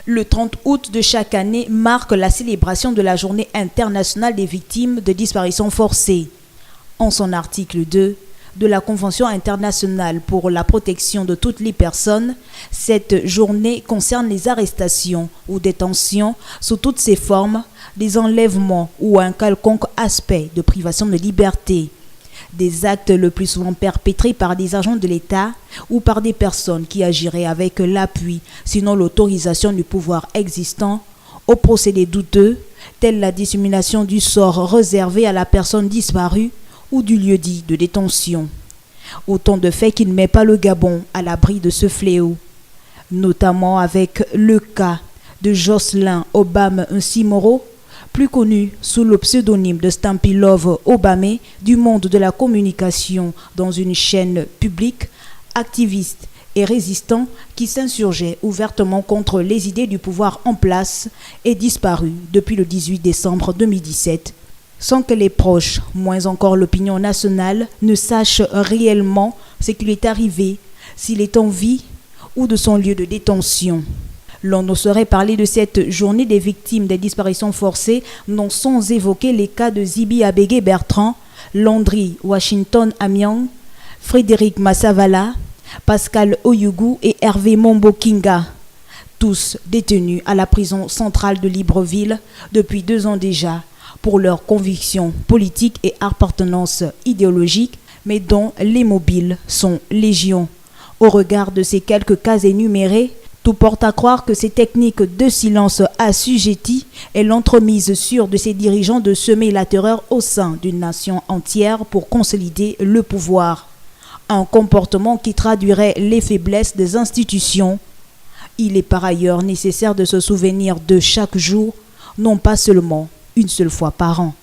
Le 30 août de chaque année marque la célébration de la Journée internationale des victimes de disparitions forcées. En son article 2 de la Convention internationale pour la protection de toutes les personnes, cette journée concerne les arrestations ou détentions sous toutes ses formes, des enlèvements ou un quelconque aspect de privation de liberté. Des actes le plus souvent perpétrés par des agents de l'État ou par des personnes qui agiraient avec l'appui, sinon l'autorisation du pouvoir existant, aux procédés douteux, tels la dissimulation du sort réservé à la personne disparue ou du lieu-dit de détention. Autant de faits qui ne mettent pas le Gabon à l'abri de ce fléau, notamment avec le cas de Jocelyn Obame Nsimoro, plus connu sous le pseudonyme de Stampy Love Obame du monde de la communication dans une chaîne publique, activiste et résistant qui s'insurgeait ouvertement contre les idées du pouvoir en place et disparu depuis le 18 décembre 2017, sans que les proches, moins encore l'opinion nationale, ne sachent réellement ce qui lui est arrivé, s'il est en vie ou de son lieu de détention. L'on n'oserait parler de cette journée des victimes des disparitions forcées non sans évoquer les cas de Zibi Abégué Bertrand, Landry Washington Amiang, Frédéric Massavala, Pascal Oyugou et Hervé Mombo Kinga, tous détenus à la prison centrale de Libreville depuis 2 ans déjà pour leurs convictions politiques et appartenance idéologique, mais dont les mobiles sont légion. Au regard de ces quelques cas énumérés, tout porte à croire que ces techniques de silence assujetties et l'entremise sûre de ces dirigeants de semer la terreur au sein d'une nation entière pour consolider le pouvoir. Un comportement qui traduirait les faiblesses des institutions. Il est par ailleurs nécessaire de se souvenir de chaque jour, non pas seulement une seule fois par an.